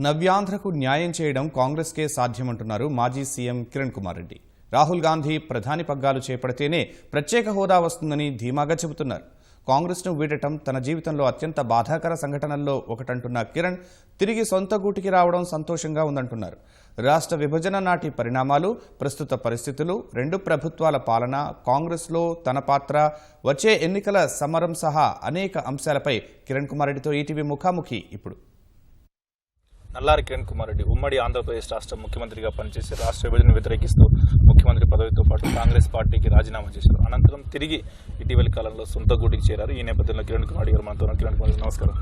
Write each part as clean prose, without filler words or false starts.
నవ్యాంధ్రకు న్యాయం చేయడం కాంగ్రెస్కే సాధ్యమంటున్నారు మాజీ సీఎం కిరణ్ కుమార్ రెడ్డి. రాహుల్ గాంధీ ప్రధాని పగ్గాలు చేపడితేనే ప్రత్యేక హోదా వస్తుందని ధీమాగా చెబుతున్నారు. కాంగ్రెస్ను వీడటం తన జీవితంలో అత్యంత బాధాకర సంఘటనల్లో ఒకటంటున్న కిరణ్ తిరిగి సొంత గూటికి రావడం సంతోషంగా ఉందంటున్నారు. రాష్ట్ర విభజన నాటి పరిణామాలు, ప్రస్తుత పరిస్థితులు, రెండు ప్రభుత్వాల పాలన, కాంగ్రెస్లో తన పాత్ర, వచ్చే ఎన్నికల సమరం సహా అనేక అంశాలపై కిరణ్ కుమార్ రెడ్డితో ఈటీవీ ముఖాముఖి ఇప్పుడు. నల్లారి కిరణ్ కుమార్ రెడ్డి ఉమ్మడి ఆంధ్రప్రదేశ్ రాష్ట్ర ముఖ్యమంత్రిగా పనిచేసి రాష్ట్ర విభజన వ్యతిరేకిస్తూ ముఖ్యమంత్రి పదవితో పాటు కాంగ్రెస్ పార్టీకి రాజీనామా చేశారు. అనంతరం తిరిగి ఇటీవలి కాలంలో సొంత గూటికి చేరారు. ఈ నేపథ్యంలో కిరణ్ కుమార్ రెడ్డి గారు మనతో. కిరణ్ కుమార్ రెడ్డి నమస్కారం.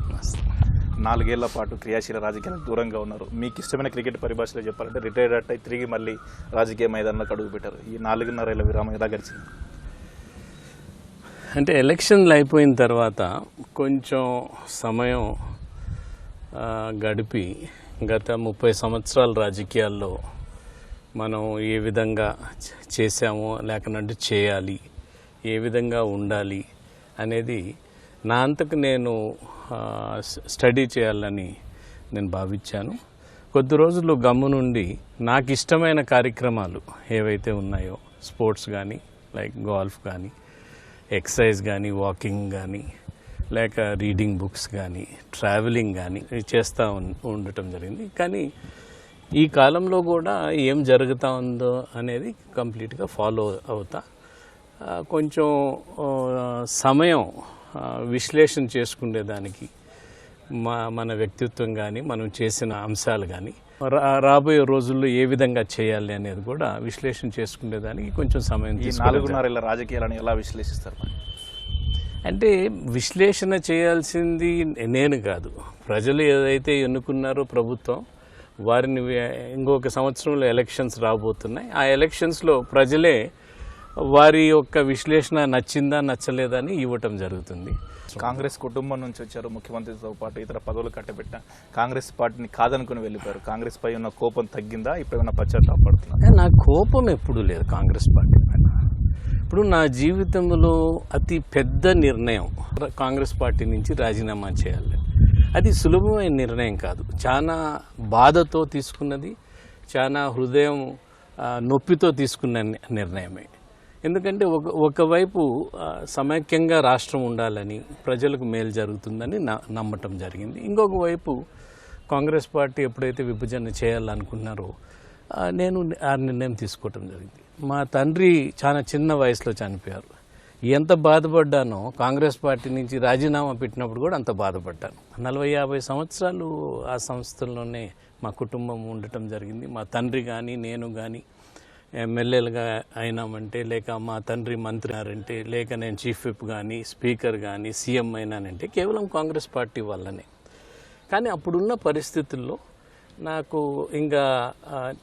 4 ఏళ్ల పాటు క్రియాశీల రాజకీయాలకు దూరంగా ఉన్నారు. మీకు ఇష్టమైన క్రికెట్ పరిభాషలో చెప్పాలంటే రిటైర్డ్ అయ్యి తిరిగి మళ్ళీ రాజకీయ మైదానంలోకి అడుగు పెట్టారు. ఈ 4.5 ఏళ్ల విరామం ఎలా గడిచింది? అంటే ఎలక్షన్లు అయిపోయిన తర్వాత కొంచెం సమయం గడిపి గత 30 సంవత్సరాల రాజకీయాల్లో మనం ఏ విధంగా చేశామో లేకనంటే చేయాలి, ఏ విధంగా ఉండాలి అనేది నా అంతకు నేను స్టడీ చేయాలని నేను భావించాను. కొద్ది రోజులు గమ్మునుండి నాకు ఇష్టమైన కార్యక్రమాలు ఏవైతే ఉన్నాయో, స్పోర్ట్స్ కానీ, లైక్ గోల్ఫ్ కానీ, ఎక్సర్సైజ్ కానీ, వాకింగ్ కానీ, లేక రీడింగ్ బుక్స్ కానీ, ట్రావెలింగ్ కానీ చేస్తూ ఉండటం జరిగింది. కానీ ఈ కాలంలో కూడా ఏం జరుగుతూ ఉందో అనేది కంప్లీట్గా ఫాలో అవుతా కొంచెం సమయం విశ్లేషణ చేసుకునేదానికి మన వ్యక్తిత్వం కానీ, మనం చేసిన అంశాలు కానీ, రాబోయే రోజుల్లో ఏ విధంగా చేయాలి అనేది కూడా విశ్లేషణ చేసుకునేదానికి కొంచెం సమయం. ఈ 4.5 ఏళ్ల రాజకీయాలను ఎలా విశ్లేషిస్తారు? అంటే విశ్లేషణ చేయాల్సింది నేను కాదు, ప్రజలు ఏదైతే ఎన్నుకున్నారో ప్రభుత్వం, వారిని ఇంకొక సంవత్సరంలో ఎలక్షన్స్ రాబోతున్నాయి. ఆ ఎలక్షన్స్లో ప్రజలే వారి యొక్క విశ్లేషణ నచ్చిందా నచ్చలేదా అని ఇవ్వటం జరుగుతుంది. కాంగ్రెస్ కుటుంబం నుంచి వచ్చారు, ముఖ్యమంత్రితో పాటు ఇతర పదవులు కట్టబెట్టిన కాంగ్రెస్ పార్టీని కాదనుకుని వెళ్ళిపోయారు. కాంగ్రెస్ పై ఉన్న కోపం తగ్గిందా? ఇప్పుడేమైనా పశ్చాత్తాపడుతున్నా? నా కోపం ఎప్పుడూ లేదు కాంగ్రెస్ పార్టీ పైన. ఇప్పుడు నా జీవితంలో అతి పెద్ద నిర్ణయం కాంగ్రెస్ పార్టీ నుంచి రాజీనామా చేయాలి. అది సులభమైన నిర్ణయం కాదు, చాలా బాధతో తీసుకున్నది, చాలా హృదయం నొప్పితో తీసుకున్న నిర్ణయమే. ఎందుకంటే ఒకవైపు సమైక్యంగా రాష్ట్రం ఉండాలని, ప్రజలకు మేలు జరుగుతుందని నమ్మటం జరిగింది. ఇంకొక వైపు కాంగ్రెస్ పార్టీ ఎప్పుడైతే విభజన చేయాలనుకున్నారో నేను ఆ నిర్ణయం తీసుకోవటం జరిగింది. మా తండ్రి చాలా చిన్న వయసులో చనిపోయారు. ఎంత బాధపడ్డానో కాంగ్రెస్ పార్టీ నుంచి రాజీనామా పెట్టినప్పుడు కూడా అంత బాధపడ్డాను. 40-50 సంవత్సరాలు ఆ సంస్థల్లోనే మా కుటుంబం ఉండటం జరిగింది. మా తండ్రి కానీ, నేను కానీ ఎమ్మెల్యేలుగా అయినామంటే, లేక మా తండ్రి మంత్రి అంటే, లేక నేను చీఫ్ విప్ కానీ, స్పీకర్ కానీ, సీఎం అయినానంటే కేవలం కాంగ్రెస్ పార్టీ వల్లనే. కానీ అప్పుడున్న పరిస్థితుల్లో నాకు ఇంకా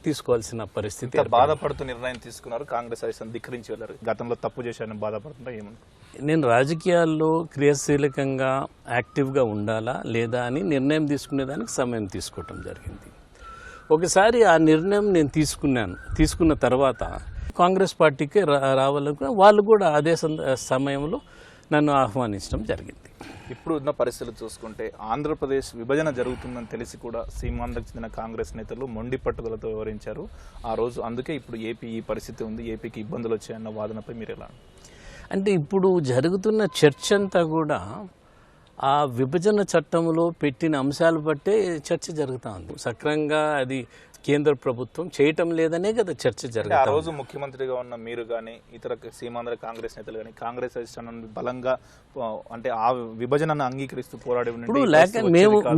తీసుకోవాల్సిన పరిస్థితి. బాధపడుతూ నిర్ణయం తీసుకున్నారు, కాంగ్రెస్ అధిష్టానం ధిక్కరించి వెళ్ళారు. గతంలో తప్పు చేశారని బాధపడుతుంటా ఏమనుకో? నేను రాజకీయాల్లో క్రియాశీలకంగా యాక్టివ్గా ఉండాలా లేదా అని నిర్ణయం తీసుకునేదానికి సమయం తీసుకోవటం జరిగింది. ఒకసారి ఆ నిర్ణయం నేను తీసుకున్న తర్వాత కాంగ్రెస్ పార్టీకి రావాలనుకున్న వాళ్ళు కూడా అదే సమయంలో నన్ను ఆహ్వానించడం జరిగింది. ఇప్పుడు ఉన్న పరిస్థితులు చూసుకుంటే ఆంధ్రప్రదేశ్ విభజన జరుగుతుందని తెలిసి కూడా సీమాంధ్రకు చెందిన కాంగ్రెస్ నేతలు మొండి పట్టుదలతో వివరించారు ఆ రోజు. అందుకే ఇప్పుడు ఏపీ ఈ పరిస్థితి ఉంది, ఏపీకి ఇబ్బందులు వచ్చాయన్న వాదనపై మీరు ఎలా? అంటే ఇప్పుడు జరుగుతున్న చర్చ అంతా కూడా ఆ విభజన చట్టంలో పెట్టిన అంశాలు బట్టే చర్చ జరుగుతూ ఉంది. సక్రమంగా అది కేంద్ర ప్రభుత్వం చేయటం లేదనే కదా చర్చ జరుగుతుంది. ఆ రోజు ముఖ్యమంత్రిగా ఉన్న మీరు కానీ, ఇతర సీమాంధ్ర కాంగ్రెస్ నేతలు కానీ కాంగ్రెస్ అధిష్టానాన్ని బలంగా అంటే ఆ విభజనను అంగీకరిస్తూ పోరాడి ఇప్పుడు లేక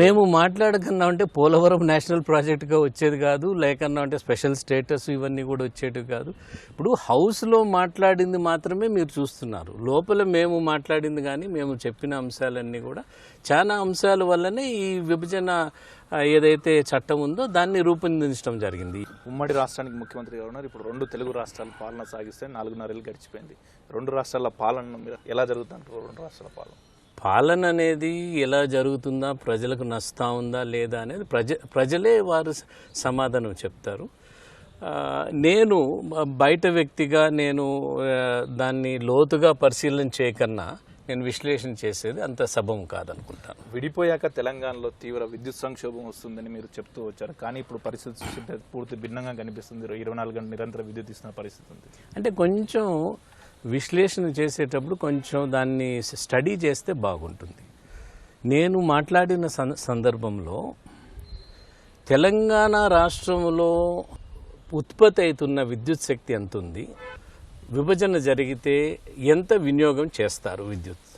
మేము మాట్లాడకన్నా అంటే పోలవరం నేషనల్ ప్రాజెక్టుగా వచ్చేది కాదు, లేకన్నా అంటే స్పెషల్ స్టేటస్ ఇవన్నీ కూడా వచ్చేటివి కాదు. ఇప్పుడు హౌస్లో మాట్లాడింది మాత్రమే మీరు చూస్తున్నారు, లోపల మేము మాట్లాడింది కానీ మేము చెప్పిన అంశాలన్నీ కూడా చాలా అంశాల వల్లనే ఈ విభజన ఏదైతే చట్టం ఉందో దాన్ని రూపొందించడం జరిగింది. ఉమ్మడి రాష్ట్రానికి ముఖ్యమంత్రిగా ఉన్నారు. ఇప్పుడు 2 తెలుగు రాష్ట్రాల పాలన సాగిస్తే 4.5 ఏళ్ళు గడిచిపోయింది. 2 రాష్ట్రాల పాలన మీరు ఎలా జరుగుతుంటారు? 2 రాష్ట్రాల పాలన అనేది ఎలా జరుగుతుందా, ప్రజలకు నష్టం ఉందా లేదా అనేది ప్రజలే వారు సమాధానం చెప్తారు. నేను బయట వ్యక్తిగా నేను దాన్ని లోతుగా పరిశీలన చేయకన్నా నేను విశ్లేషణ చేసేది అంత సబం కాదనుకుంటాను. విడిపోయాక తెలంగాణలో తీవ్ర విద్యుత్ సంక్షోభం వస్తుందని మీరు చెప్తూ వచ్చారు, కానీ ఇప్పుడు పరిస్థితి చూస్తుంటే పూర్తి భిన్నంగా కనిపిస్తుంది. 24 గంటలు నిరంతర విద్యుత్ ఇస్తున్న పరిస్థితి ఉంది. అంటే కొంచెం విశ్లేషణ చేసేటప్పుడు కొంచెం దాన్ని స్టడీ చేస్తే బాగుంటుంది. నేను మాట్లాడిన సందర్భంలో తెలంగాణ రాష్ట్రంలో ఉత్పత్తి అవుతున్న విద్యుత్ శక్తి ఎంత ఉంది, విభజన జరిగితే ఎంత వినియోగం చేస్తారు విద్యుత్,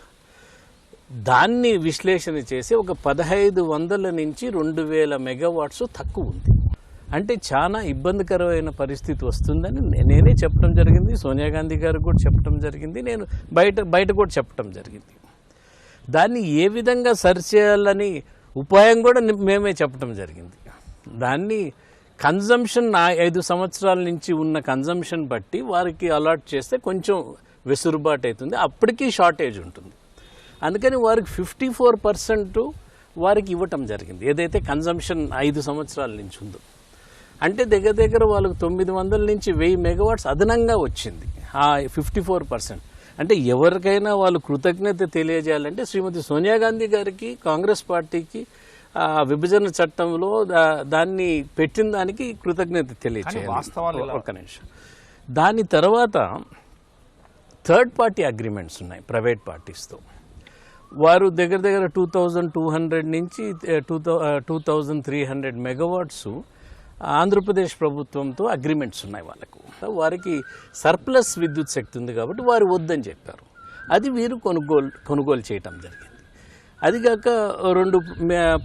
దాన్ని విశ్లేషణ చేసి ఒక 1500 నుంచి 2000 మెగావాట్స్ తక్కువ ఉంది. అంటే చాలా ఇబ్బందికరమైన పరిస్థితి వస్తుందని నేనే చెప్పడం జరిగింది, సోనియా గాంధీ గారు కూడా చెప్పడం జరిగింది, నేను బయట కూడా చెప్పడం జరిగింది. దాన్ని ఏ విధంగా సరిచేయాలని ఉపాయం కూడా మేమే చెప్పడం జరిగింది. దాన్ని కన్జంప్షన్ 5 సంవత్సరాల నుంచి ఉన్న కన్జంప్షన్ బట్టి వారికి అలాట్ చేస్తే కొంచెం వెసులుబాటు అవుతుంది, అప్పటికీ షార్టేజ్ ఉంటుంది. అందుకని వారికి 54% వారికి ఇవ్వటం జరిగింది, ఏదైతే కన్జంప్షన్ 5 సంవత్సరాల నుంచి ఉందో. అంటే దగ్గర వాళ్ళకు 900 నుంచి 1000 మెగావాట్స్ అదనంగా వచ్చింది ఆ 54%. అంటే ఎవరికైనా వాళ్ళు కృతజ్ఞత తెలియజేయాలంటే శ్రీమతి సోనియా గాంధీ గారికి, కాంగ్రెస్ పార్టీకి విభజన చట్టంలో దాన్ని పెట్టిన దానికి కృతజ్ఞత తెలియజేయాలి. ఒక్క నిమిషం. దాని తర్వాత థర్డ్ పార్టీ అగ్రిమెంట్స్ ఉన్నాయి ప్రైవేట్ పార్టీస్తో. వారు దగ్గర 2200 నుంచి 2300 మెగావాట్స్ ఆంధ్రప్రదేశ్ ప్రభుత్వంతో అగ్రిమెంట్స్ ఉన్నాయి వాళ్ళకు. వారికి సర్ప్లస్ విద్యుత్ శక్తి ఉంది కాబట్టి వారు వద్దని చెప్పారు. అది వీరు కొనుగోలు చేయటం జరిగింది. అదిగాక 2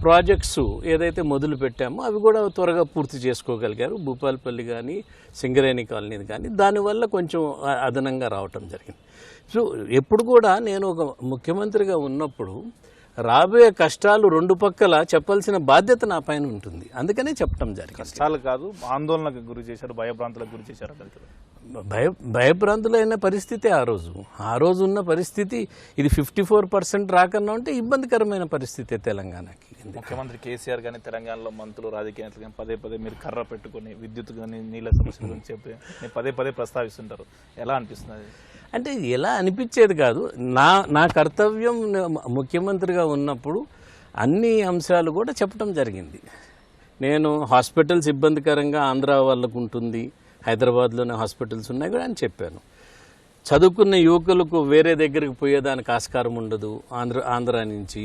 ప్రాజెక్ట్స్ ఏదైతే మొదలు పెట్టామో అవి కూడా త్వరగా పూర్తి చేసుకోగలిగారు, భూపాలపల్లి కానీ సింగరేణి కాలనీ కానీ. దానివల్ల కొంచెం అదనంగా రావటం జరిగింది. సో ఎప్పుడు కూడా నేను ఒక ముఖ్యమంత్రిగా ఉన్నప్పుడు రాబోయే కష్టాలు 2 పక్కల చెప్పాల్సిన బాధ్యత నా పైన ఉంటుంది, అందుకనే చెప్పడం జరిగింది. కష్టాలు కాదు, ఆందోళనకు గురి చేశారు, భయభ్రాంతులకు గురి చేశారు. భయభ్రాంతులైన పరిస్థితి ఆ రోజు ఉన్న పరిస్థితి ఇది 54% రాకన్నా ఉంటే ఇబ్బందికరమైన పరిస్థితి తెలంగాణకి. ముఖ్యమంత్రి కేసీఆర్ కానీ తెలంగాణలో మంత్రులు, రాజకీయ నేతలు కానీ పదే మీరు కర్ర పెట్టుకుని విద్యుత్ కానీ నీళ్ళ సమస్యల గురించి చెప్పి పదే ప్రస్తావిస్తుంటారు. ఎలా అనిపిస్తుంది? అంటే ఎలా అనిపించేది కాదు, నా కర్తవ్యం ముఖ్యమంత్రిగా ఉన్నప్పుడు అన్ని అంశాలు కూడా చెప్పడం జరిగింది. నేను హాస్పిటల్స్ ఇబ్బందికరంగా ఆంధ్ర వాళ్ళకు ఉంటుంది, హైదరాబాద్లోనే హాస్పిటల్స్ ఉన్నాయి కూడా అని చెప్పాను. చదువుకున్న యువకులకు వేరే దగ్గరికి పోయేదానికి ఆస్కారం ఉండదు, ఆంధ్ర నుంచి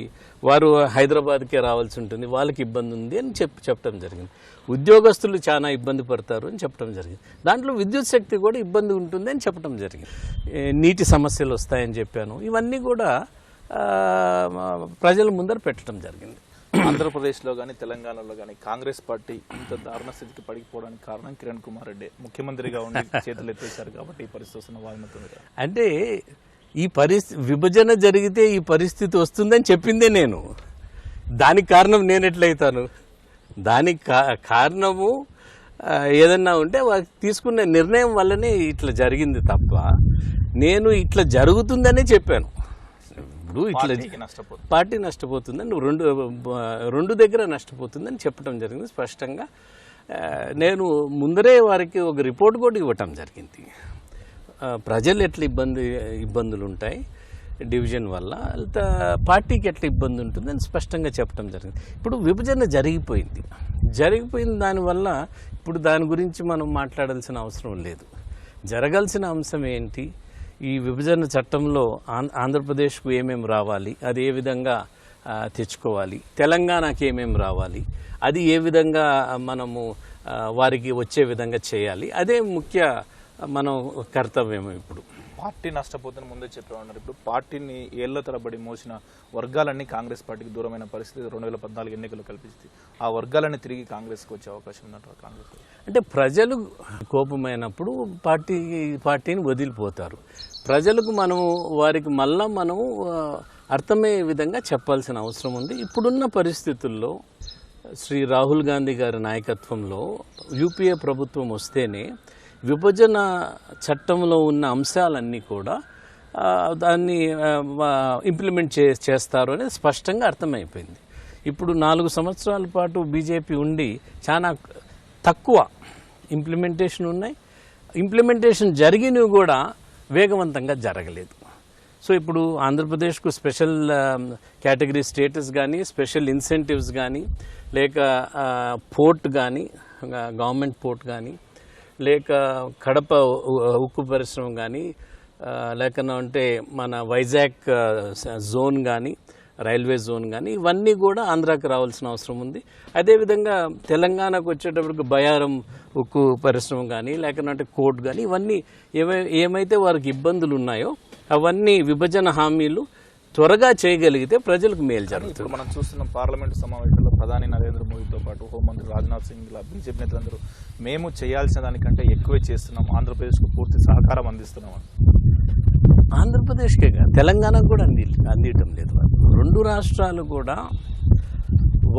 వారు హైదరాబాద్కే రావాల్సి ఉంటుంది, వాళ్ళకి ఇబ్బంది ఉంది అని చెప్పడం జరిగింది. ఉద్యోగస్తులు చాలా ఇబ్బంది పడతారు అని చెప్పడం జరిగింది. దాంట్లో విద్యుత్ శక్తి కూడా ఇబ్బంది ఉంటుంది అని చెప్పడం జరిగింది. నీటి సమస్యలు వస్తాయని చెప్పాను. ఇవన్నీ కూడా ప్రజల ముందర పెట్టడం జరిగింది. ఆంధ్రప్రదేశ్లో కానీ తెలంగాణలో కానీ కాంగ్రెస్ పార్టీ ఇంత దారుణ స్థితికి పడిపోవడానికి కారణం కిరణ్ కుమార్ రెడ్డి ముఖ్యమంత్రిగా ఉండి చేతులు ఎత్తేశారు కాబట్టి ఈ పరిస్థితి వస్తున్న వాదనతుంది. అంటే ఈ విభజన జరిగితే ఈ పరిస్థితి వస్తుందని చెప్పిందే నేను. దానికి కారణం నేను ఎట్లయితాను? దానికి కారణము ఏదన్నా ఉంటే వారికి తీసుకున్న నిర్ణయం వల్లనే ఇట్లా జరిగింది తప్ప నేను ఇట్లా జరుగుతుందనే చెప్పాను. ఇప్పుడు ఇట్లా పార్టీ నష్టపోతుందని, రెండు దగ్గర నష్టపోతుందని చెప్పడం జరిగింది స్పష్టంగా. నేను ముందరే వారికి ఒక రిపోర్ట్ కూడా ఇవ్వటం జరిగింది. ప్రజలు ఎట్లా ఇబ్బందులు ఉంటాయి డివిజన్ వల్ల, పార్టీకి ఎట్లా ఇబ్బంది ఉంటుందని స్పష్టంగా చెప్పడం జరిగింది. ఇప్పుడు విభజన జరిగిపోయింది దానివల్ల ఇప్పుడు దాని గురించి మనం మాట్లాడాల్సిన అవసరం లేదు. జరగాల్సిన అంశం ఏంటి? ఈ విభజన చట్టంలో ఆంధ్రప్రదేశ్కు ఏమేమి రావాలి, అది ఏ విధంగా తెచ్చుకోవాలి, తెలంగాణకి ఏమేమి రావాలి, అది ఏ విధంగా మనము వారికి వచ్చే విధంగా చేయాలి, అదే ముఖ్య మనం కర్తవ్యం. ఇప్పుడు పార్టీ నష్టపోతుందని ముందే చెప్పేవాళ్ళు. ఇప్పుడు పార్టీని ఏళ్ల తరబడి మోసిన వర్గాలన్నీ కాంగ్రెస్ పార్టీకి దూరమైన పరిస్థితి 2014 ఎన్నికలు కల్పిస్తుంది. ఆ వర్గాలన్నీ తిరిగి కాంగ్రెస్కి వచ్చే అవకాశం ఉందంటారు కాంగ్రెస్? అంటే ప్రజలు కోపమైనప్పుడు పార్టీని వదిలిపోతారు. ప్రజలకు వారికి మళ్ళా మనము అర్థమయ్యే విధంగా చెప్పాల్సిన అవసరం ఉంది. ఇప్పుడున్న పరిస్థితుల్లో శ్రీ రాహుల్ గాంధీ గారి నాయకత్వంలో యూపీఏ ప్రభుత్వం వస్తేనే విభజన చట్టంలో ఉన్న అంశాలన్నీ కూడా దాన్ని ఇంప్లిమెంట్ చేస్తారు అనేది స్పష్టంగా అర్థమైపోయింది. ఇప్పుడు 4 సంవత్సరాల పాటు బీజేపీ ఉండి చాలా తక్కువ ఇంప్లిమెంటేషన్ ఉన్నాయి. ఇంప్లిమెంటేషన్ జరిగినవి కూడా వేగవంతంగా జరగలేదు. సో ఇప్పుడు ఆంధ్రప్రదేశ్కు స్పెషల్ కేటగిరీ స్టేటస్ కానీ, స్పెషల్ ఇన్సెంటివ్స్ కానీ, లేక పోర్ట్ కానీ, గవర్నమెంట్ పోర్ట్ కానీ, లేక కడప ఉక్కు పరిశ్రమ కానీ, లేకనంటే మన వైజాగ్ జోన్ కానీ, రైల్వే జోన్ కానీ, ఇవన్నీ కూడా ఆంధ్రాకి రావాల్సిన అవసరం ఉంది. అదేవిధంగా తెలంగాణకు వచ్చేటప్పటికి బయారం ఉక్కు పరిశ్రమ కానీ, లేకనంటే కోర్ట్ కానీ, ఇవన్నీ ఏమైతే వారికి ఇబ్బందులు ఉన్నాయో అవన్నీ విభజన హామీలు త్వరగా చేయగలిగితే ప్రజలకు మేలు జరుగుతుంది. ఇప్పుడు మనం చూస్తున్న పార్లమెంటు సమావేశంలో ప్రధాని నరేంద్ర మోదీతో పాటు హోంమంత్రి రాజ్నాథ్ సింగ్, బీజేపీ నేతలందరూ మేము చేయాల్సిన దానికంటే ఎక్కువే చేస్తున్నాం, ఆంధ్రప్రదేశ్కు పూర్తి సహకారం అందిస్తున్నాం. ఆంధ్రప్రదేశ్కే కాదు, తెలంగాణకు కూడా అందియటం లేదు. రెండు రాష్ట్రాలు కూడా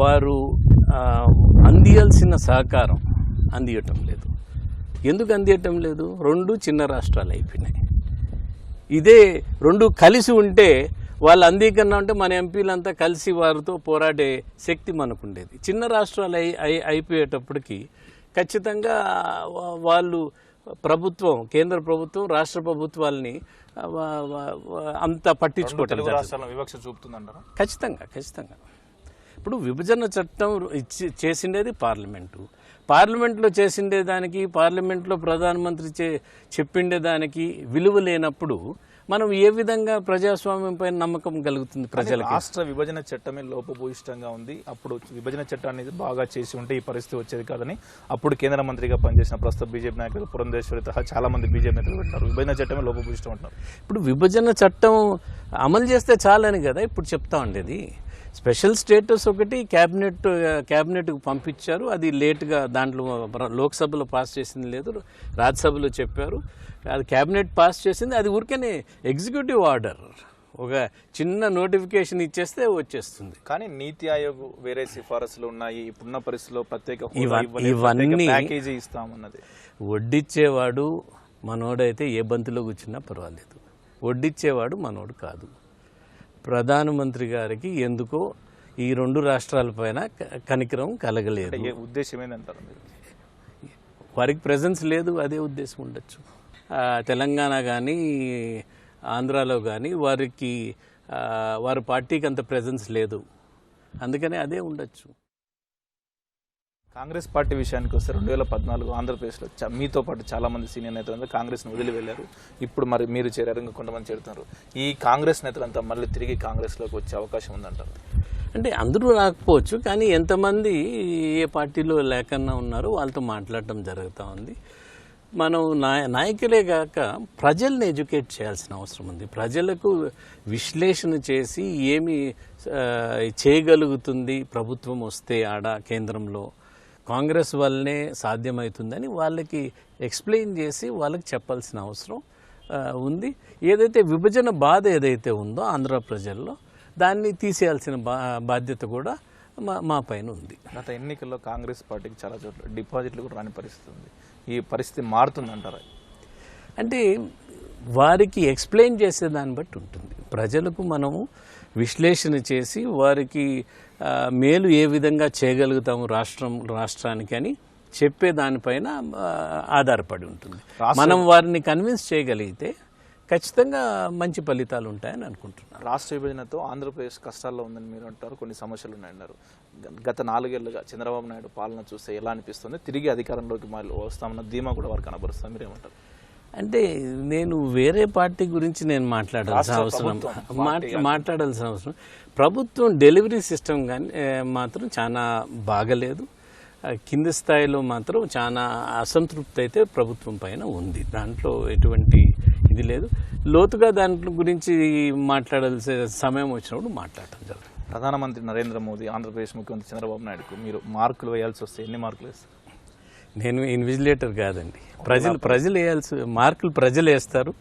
వారు అందియాల్సిన సహకారం అందియటం లేదు. ఎందుకు అందియటం లేదు? రెండు చిన్న రాష్ట్రాలు అయిపోయినాయి. ఇదే రెండు కలిసి ఉంటే వాళ్ళు అందికన్నా ఉంటే మన ఎంపీలంతా కలిసి వారితో పోరాడే శక్తి మనకుండేది. చిన్న రాష్ట్రాలు అయిపోయేటప్పటికి ఖచ్చితంగా వాళ్ళు ప్రభుత్వం, కేంద్ర ప్రభుత్వం, రాష్ట్ర ప్రభుత్వాలని అంత పట్టించుకోవటం వివక్ష చూపుతుందంటారా? ఖచ్చితంగా. ఇప్పుడు విభజన చట్టం చేసిండేది పార్లమెంట్లో చేసిండేదానికి, పార్లమెంట్లో ప్రధానమంత్రి చెప్పిండేదానికి విలువ లేనప్పుడు మనం ఏ విధంగా ప్రజాస్వామ్యం పైన నమ్మకం కలుగుతుంది ప్రజలకు? రాష్ట్ర విభజన చట్టమే లోపభూయిష్టంగా ఉంది. అప్పుడు విభజన చట్టాన్ని బాగా చేసి ఉంటే ఈ పరిస్థితి వచ్చేది కాదని అప్పుడు కేంద్ర మంత్రిగా పనిచేసిన ప్రస్తుత బీజేపీ నాయకులు పురంధేశ్వరి సహా చాలా మంది బీజేపీ నేతలు పెట్టారు. విభజన చట్టమే లోపభూయిష్టం అంటారు. ఇప్పుడు విభజన చట్టం అమలు చేస్తే చాలని కదా ఇప్పుడు చెప్తా ఉండేది. స్పెషల్ స్టేటస్ ఒకటి క్యాబినెట్కు పంపించారు, అది లేట్గా దాంట్లో లోక్సభలో పాస్ చేసింది లేదు, రాజ్యసభలో చెప్పారు, అది క్యాబినెట్ పాస్ చేసింది. అది ఊరికేనే ఎగ్జిక్యూటివ్ ఆర్డర్, ఒక చిన్న నోటిఫికేషన్ ఇచ్చేస్తే వచ్చేస్తుంది. కానీ నీతి ఆయోగ్ వేరే సిఫారసులు ఉన్నాయి. ఇప్పుడున్న పరిస్థితిలో ప్రత్యేక ఇవన్నీ ప్యాకేజీ ఇస్తామన్నది. వడ్డిచ్చేవాడు మనోడైతే ఏ బంతిలో కూర్చున్నా పర్వాలేదు, వడ్డిచ్చేవాడు మనోడు కాదు. ప్రధానమంత్రి గారికి ఎందుకో ఈ రెండు రాష్ట్రాలపైన కనికరం కలగలేదు. ఉద్దేశం ఏంటంటారు? వారికి ప్రెజెన్స్ లేదు, అదే ఉద్దేశం ఉండొచ్చు. తెలంగాణ కానీ ఆంధ్రాలో కానీ వారి పార్టీకి అంత ప్రెజెన్స్ లేదు, అందుకనే అదే ఉండొచ్చు. కాంగ్రెస్ పార్టీ విషయానికి వస్తే 2014 ఆంధ్రప్రదేశ్లో మీతో పాటు చాలా మంది సీనియర్ నేతలు కాంగ్రెస్ను వదిలి వెళ్ళారు. ఇప్పుడు మరి మీరు చేరారు, ఇంకా కొంతమంది చేరుతున్నారు. ఈ కాంగ్రెస్ నేతలంతా మళ్ళీ తిరిగి కాంగ్రెస్లోకి వచ్చే అవకాశం ఉందంటారు? అంటే అందరూ రాకపోవచ్చు, కానీ ఎంతమంది ఏ పార్టీలో లేకన్నా ఉన్నారో వాళ్ళతో మాట్లాడటం జరుగుతూ ఉంది. మనం నాయకులే కాక ప్రజల్ని ఎడ్యుకేట్ చేయాల్సిన అవసరం ఉంది. ప్రజలకు విశ్లేషణ చేసి ఏమి చేయగలుగుతుంది ప్రభుత్వం వస్తే ఆడ కేంద్రంలో కాంగ్రెస్ వల్లనే సాధ్యమవుతుందని వాళ్ళకి ఎక్స్ప్లెయిన్ చేసి వాళ్ళకి చెప్పాల్సిన అవసరం ఉంది. ఏదైతే విభజన బాధ ఏదైతే ఉందో ఆంధ్ర ప్రజల్లో దాన్ని తీసేయాల్సిన బాధ్యత కూడా మా పైన ఉంది. గత ఎన్నికల్లో కాంగ్రెస్ పార్టీకి చాలా చోట్ల డిపాజిట్లు కూడా రాని పరిస్థితి ఉంది. ఈ పరిస్థితి మారుతుందంటారా? అంటే వారికి ఎక్స్ప్లెయిన్ చేసే దాన్ని బట్టి ఉంటుంది. ప్రజలకు మనము విశ్లేషణ చేసి వారికి మేలు ఏ విధంగా చేయగలుగుతాము రాష్ట్రానికి అని చెప్పే దానిపైన ఆధారపడి ఉంటుంది. మనం వారిని కన్విన్స్ చేయగలిగితే ఖచ్చితంగా మంచి ఫలితాలు ఉంటాయని అనుకుంటున్నాను. రాష్ట్ర విభజనతో ఆంధ్రప్రదేశ్ కష్టాల్లో ఉందని మీరు అంటారు, కొన్ని సమస్యలు ఉన్నాయన్నారు. గత 4 ఏళ్లుగా చంద్రబాబు నాయుడు పాలన చూస్తే ఎలా అనిపిస్తుంది? తిరిగి అధికారంలోకి వస్తామన్న ధీమా కూడా వారు కనబరుస్తుంది, మీరేమంటారు? అంటే నేను వేరే పార్టీ గురించి నేను మాట్లాడాల్సిన అవసరం ప్రభుత్వం డెలివరీ సిస్టమ్ కానీ మాత్రం చాలా బాగలేదు. కింది స్థాయిలో మాత్రం చాలా అసంతృప్తి అయితే ప్రభుత్వం పైన ఉంది. దాంట్లో ఎటువంటి ఇది లేదు. లోతుగా దాంట్లో గురించి మాట్లాడాల్సిన సమయం వచ్చినప్పుడు మాట్లాడటం జరుగుతుంది. ప్రధానమంత్రి నరేంద్ర మోదీ, ఆంధ్రప్రదేశ్ ముఖ్యమంత్రి చంద్రబాబు నాయుడుకు మీరు మార్కులు వేయాల్సి వస్తే ఎన్ని మార్కులు వేస్తారు? నేను ఇన్విజిలేటర్ కాదండి. ప్రజలు వేయాల్సి మార్కులు ప్రజలు వేస్తారు.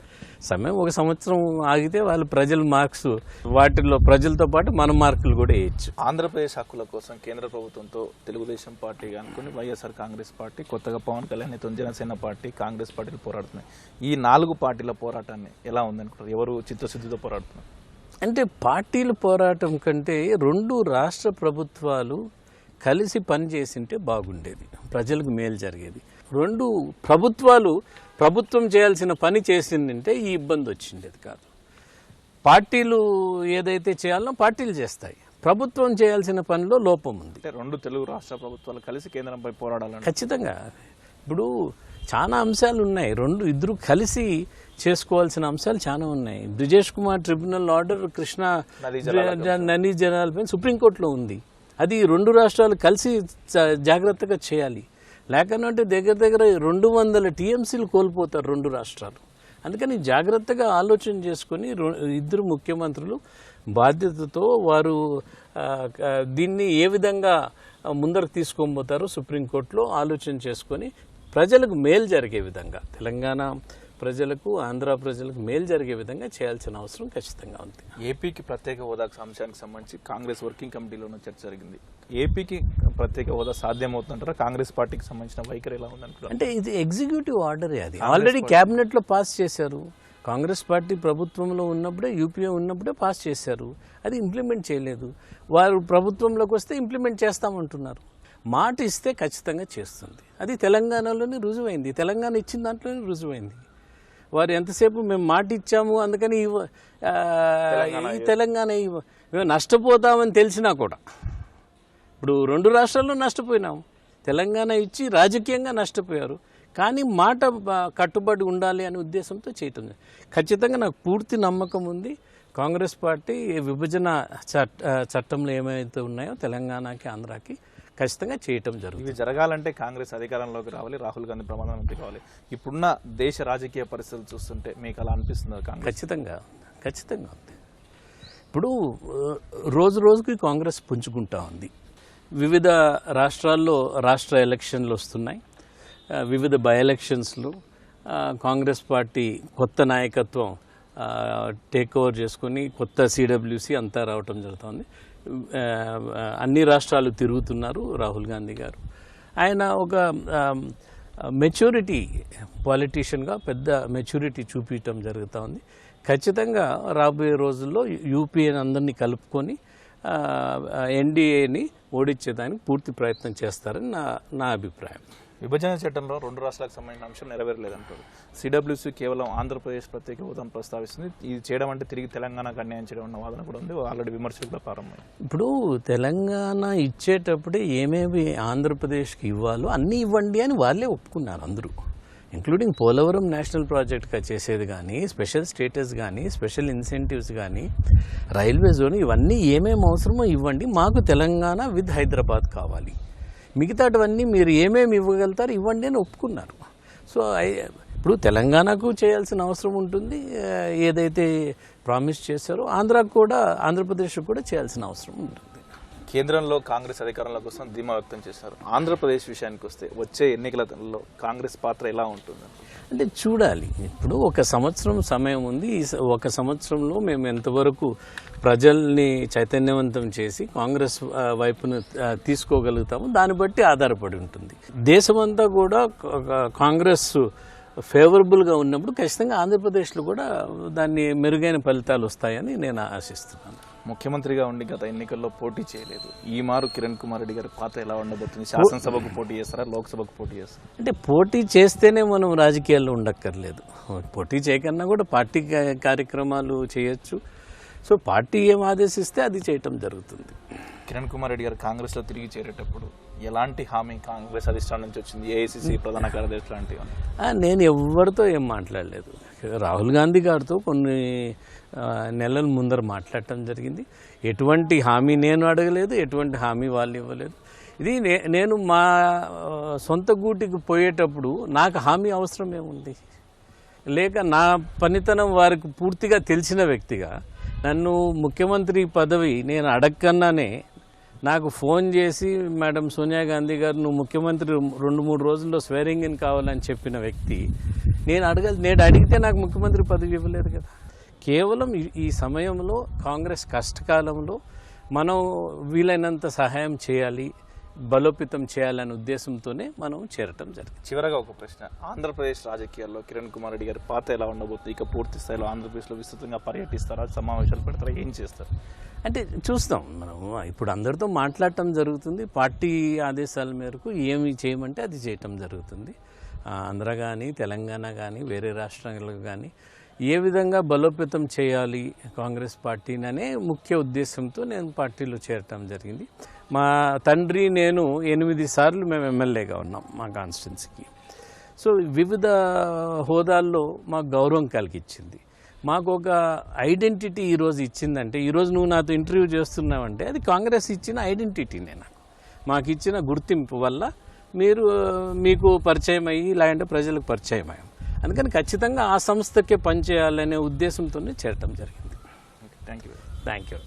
సమయం 1 సంవత్సరం ఆగితే వాళ్ళు ప్రజల మార్క్స్ వాటిల్లో ప్రజలతో పాటు మన మార్కులు కూడా వేయచ్చు. ఆంధ్రప్రదేశ్ హక్కుల కోసం కేంద్ర ప్రభుత్వంతో తెలుగుదేశం పార్టీ అనుకుని వైఎస్ఆర్ కాంగ్రెస్ పార్టీ, కొత్తగా పవన్ కళ్యాణ్ నేత జనసేన పార్టీ, కాంగ్రెస్ పార్టీలు పోరాడుతున్నాయి. ఈ 4 పార్టీల పోరాటాన్ని ఎలా ఉందనుకుంటారు? ఎవరు చిత్తశుద్ధితో పోరాడుతున్నారు? అంటే పార్టీల పోరాటం కంటే 2 రాష్ట్ర ప్రభుత్వాలు కలిసి పనిచేసింటే బాగుండేది, ప్రజలకు మేలు జరిగేది. 2 ప్రభుత్వాలు ప్రభుత్వం చేయాల్సిన పని చేసిందంటే ఈ ఇబ్బంది వచ్చిండేది కాదు. పార్టీలు ఏదైతే చేయాలనో పార్టీలు చేస్తాయి. ప్రభుత్వం చేయాల్సిన పనిలో లోపం ఉంది. అంటే రెండు తెలుగు రాష్ట్ర ప్రభుత్వాలు కలిసి కేంద్రంపై పోరాడాలని ఖచ్చితంగా. ఇప్పుడు చాలా అంశాలు ఉన్నాయి, ఇద్దరు కలిసి చేసుకోవాల్సిన అంశాలు చాలా ఉన్నాయి. బ్రిజేష్ కుమార్ ట్రిబ్యునల్ ఆర్డర్ కృష్ణా నదీ జలాలపై సుప్రీంకోర్టులో ఉంది. అది రెండు రాష్ట్రాలు కలిసి జాగ్రత్తగా చేయాలి. లేకనంటే దగ్గర 200 టీఎంసీలు కోల్పోతారు రెండు రాష్ట్రాలు. అందుకని జాగ్రత్తగా ఆలోచన చేసుకొని ఇద్దరు ముఖ్యమంత్రులు బాధ్యతతో వారు దీన్ని ఏ విధంగా ముందరకు తీసుకొని పోతారో సుప్రీంకోర్టులో ఆలోచన చేసుకొని ప్రజలకు మేలు జరిగే విధంగా, తెలంగాణ ప్రజలకు ఆంధ్ర ప్రజలకు మేలు జరిగే విధంగా చేయాల్సిన అవసరం ఖచ్చితంగా ఉంది. ఏపీకి ప్రత్యేక హోదా అంశానికి సంబంధించి కాంగ్రెస్ వర్కింగ్ కమిటీలోనూ చర్చ జరిగింది. ఏపీకి ప్రత్యేక హోదా సాధ్యమవుతుంటారా? కాంగ్రెస్ పార్టీకి సంబంధించిన వైఖరి ఎలా ఉందంటారు? అంటే ఇది ఎగ్జిక్యూటివ్ ఆర్డరే, అది ఆల్రెడీ క్యాబినెట్లో పాస్ చేశారు. కాంగ్రెస్ పార్టీ ప్రభుత్వంలో ఉన్నప్పుడే, యూపీఏ ఉన్నప్పుడే పాస్ చేశారు. అది ఇంప్లిమెంట్ చేయలేదు. వారు ప్రభుత్వంలోకి వస్తే ఇంప్లిమెంట్ చేస్తామంటున్నారు. మాట ఇస్తే ఖచ్చితంగా చేస్తుంది. అది తెలంగాణలోనే రుజువైంది. తెలంగాణ ఇచ్చిన దాంట్లోనే రుజువైంది. వారు ఎంతసేపు మేము మాట ఇచ్చాము అందుకని తెలంగాణ మేము నష్టపోతామని తెలిసినా కూడా, ఇప్పుడు రెండు రాష్ట్రాల్లో నష్టపోయినాము. తెలంగాణ ఇచ్చి రాజకీయంగా నష్టపోయారు, కానీ మాట కట్టుబడి ఉండాలి అనే ఉద్దేశంతో చేయటం. ఖచ్చితంగా నాకు పూర్తి నమ్మకం ఉంది. కాంగ్రెస్ పార్టీ విభజన చట్టంలో ఏమైతే ఉన్నాయో తెలంగాణకి ఆంధ్రాకి ఖచ్చితంగా చేయటం జరుగుతుంది. ఇవి జరగాలంటే కాంగ్రెస్ అధికారంలోకి రావాలి, రాహుల్ గాంధీ ప్రధానమంత్రి కావాలి. ఇప్పుడున్న దేశ రాజకీయ పరిస్థితులు చూస్తుంటే మీకు అలా అనిపిస్తుంది? ఖచ్చితంగా ఉంది. ఇప్పుడు రోజుకి కాంగ్రెస్ పుంజుకుంటా ఉంది. వివిధ రాష్ట్రాల్లో రాష్ట్ర ఎలక్షన్లు వస్తున్నాయి. వివిధ బై ఎలక్షన్స్లో కాంగ్రెస్ పార్టీ కొత్త నాయకత్వం టేక్ ఓవర్ చేసుకొని కొత్త సిడబ్ల్యూసి అంతా రావటం జరుగుతుంది. అన్ని రాష్ట్రాలు తిరుగుతున్నారు రాహుల్ గాంధీ గారు. ఆయన ఒక మెచ్యూరిటీ పాలిటీషియన్గా పెద్ద మెచ్యూరిటీ చూపించడం జరుగుతూ ఉంది. ఖచ్చితంగా రాబోయే రోజుల్లో యూపీఏని అందరినీ కలుపుకొని ఎన్డీఏని ఓడించేదానికి పూర్తి ప్రయత్నం చేస్తారని నా అభిప్రాయం. విభజన చట్టంలో రెండు రాష్ట్రాలకు సంబంధించిన అంశం నెరవేరలేదంటారు. సిడబ్ల్యూసీ కేవలం ఆంధ్రప్రదేశ్ ప్రత్యేక హోదాను ప్రస్తావిస్తుంది. ఇది చేయడం అంటే తిరిగి తెలంగాణకు అన్యాయం చేయడం అన్న వాదన కూడా ఉంది. ఆల్రెడీ విమర్శలు కూడా ప్రారంభమయ్యాయి. ఇప్పుడు తెలంగాణ ఇచ్చేటప్పుడే ఏమేమి ఆంధ్రప్రదేశ్కి ఇవ్వాలో అన్నీ ఇవ్వండి అని వాళ్ళే ఒప్పుకున్నారు అందరూ, ఇంక్లూడింగ్ పోలవరం నేషనల్ ప్రాజెక్ట్గా చేసేది కానీ, స్పెషల్ స్టేటస్ కానీ, స్పెషల్ ఇన్సెంటివ్స్ కానీ, రైల్వే జోన్, ఇవన్నీ ఏమేమి అవసరమో ఇవ్వండి, మాకు తెలంగాణ విత్ హైదరాబాద్ కావాలి, మిగతావన్నీ మీరు ఏమేమి ఇవ్వగలుగుతారు ఇవ్వండి అని ఒప్పుకున్నారు. సో ఇప్పుడు తెలంగాణకు చేయాల్సిన అవసరం ఉంటుంది. ఏదైతే ప్రామిస్ చేశారో ఆంధ్రాకు కూడా, ఆంధ్రప్రదేశ్కు కూడా చేయాల్సిన అవసరం ఉంటుంది. కేంద్రంలో కాంగ్రెస్ అధికారంలో కోసం ధీమా వ్యక్తం చేశారు. ఆంధ్రప్రదేశ్ విషయానికి వస్తే వచ్చే ఎన్నికలలో కాంగ్రెస్ పాత్ర ఎలా ఉంటుంది అంటే చూడాలి. ఇప్పుడు ఒక సంవత్సరం సమయం ఉంది. ఈ ఒక సంవత్సరంలో మేము ఎంతవరకు ప్రజల్ని చైతన్యవంతం చేసి కాంగ్రెస్ వైపును తీసుకోగలుగుతాము దాన్ని బట్టి ఆధారపడి ఉంటుంది. దేశమంతా కూడా కాంగ్రెస్ ఫేవరబుల్గా ఉన్నప్పుడు ఖచ్చితంగా ఆంధ్రప్రదేశ్లో కూడా దాన్ని మెరుగైన ఫలితాలు వస్తాయని నేను ఆశిస్తున్నాను. ముఖ్యమంత్రిగా ఉండి గత ఎన్నికల్లో పోటీ చేయలేదు. ఈ మారు కిరణ్ కుమార్ రెడ్డి గారి పాత్ర ఎలా ఉండబోతుంది? శాసనసభకు పోటీ చేస్తారా, లోక్సభకు పోటీ చేస్తారా? అంటే పోటీ చేస్తేనే మనం రాజకీయాల్లో ఉండక్కర్లేదు. పోటీ చేయకన్నా కూడా పార్టీ కార్యక్రమాలు చేయొచ్చు. సో పార్టీ ఏం ఆదేశిస్తే అది చేయటం జరుగుతుంది. కిరణ్ కుమార్ రెడ్డి గారు కాంగ్రెస్లో తిరిగి చేరేటప్పుడు ఎలాంటి హామీ కాంగ్రెస్ అధిష్టానం నుంచి వచ్చింది? ఏఐసిసి ప్రధాన కార్యదర్శి లాంటివి? నేను ఎవరితో ఏం మాట్లాడలేదు. రాహుల్ గాంధీ గారితో కొన్ని నెలల ముందర మాట్లాడటం జరిగింది. ఎటువంటి హామీ నేను అడగలేదు, ఎటువంటి హామీ వాళ్ళు ఇవ్వలేదు. ఇది నేను మా సొంత గూటికి పోయేటప్పుడు నాకు హామీ అవసరం ఏముంది? లేక నా పనితనం వారికి పూర్తిగా తెలిసిన వ్యక్తిగా నన్ను ముఖ్యమంత్రి పదవి నేను అడగకన్నానే నాకు ఫోన్ చేసి మేడం సోనియా గాంధీ గారు నువ్వు ముఖ్యమంత్రి 2-3 రోజుల్లో స్వేరింగ్ ఇన్ కావాలని చెప్పిన వ్యక్తి నేను అడిగితే నాకు ముఖ్యమంత్రి పదవి ఇవ్వలేదు కదా. కేవలం ఈ సమయంలో కాంగ్రెస్ కష్టకాలంలో మనం వీలైనంత సహాయం చేయాలి, బలోపేతం చేయాలనే ఉద్దేశంతోనే మనం చేరటం జరిగింది. చివరగా ఒక ప్రశ్న, ఆంధ్రప్రదేశ్ రాజకీయాల్లో కిరణ్ కుమార్ రెడ్డి గారి పాత్ర ఎలా ఉండబోతుంది? ఇక పూర్తి స్థాయిలో ఆంధ్రప్రదేశ్లో విస్తృతంగా పర్యటిస్తారా, సమావేశాలు పెడతారా, ఏం చేస్తారు? అంటే చూస్తాం. మనం ఇప్పుడు అందరితో మాట్లాడటం జరుగుతుంది. పార్టీ ఆదేశాల మేరకు ఏమి చేయమంటే అది చేయటం జరుగుతుంది. ఆంధ్ర కానీ, తెలంగాణ కానీ, వేరే రాష్ట్రాలకు కానీ ఏ విధంగా బలోపేతం చేయాలి కాంగ్రెస్ పార్టీని అనే ముఖ్య ఉద్దేశంతో నేను పార్టీలో చేరటం జరిగింది. మా తండ్రి నేను 8 సార్లు మేము ఎమ్మెల్యేగా ఉన్నాం మా కాన్స్టిట్యున్సీకి. సో వివిధ హోదాల్లో మాకు గౌరవం కలిగించింది. మాకు ఒక ఐడెంటిటీ ఈరోజు ఇచ్చిందంటే, ఈరోజు నువ్వు నాతో ఇంటర్వ్యూ చేస్తున్నావంటే అది కాంగ్రెస్ ఇచ్చిన ఐడెంటిటీనే. మాకు ఇచ్చిన గుర్తింపు వల్ల మీకు పరిచయం అయ్యి లేదంటే ప్రజలకు పరిచయం అయ్యాం. అందుకని ఖచ్చితంగా ఆ సంస్థకే పనిచేయాలనే ఉద్దేశంతోనే చేరటం జరిగింది. Thank you. Thank you.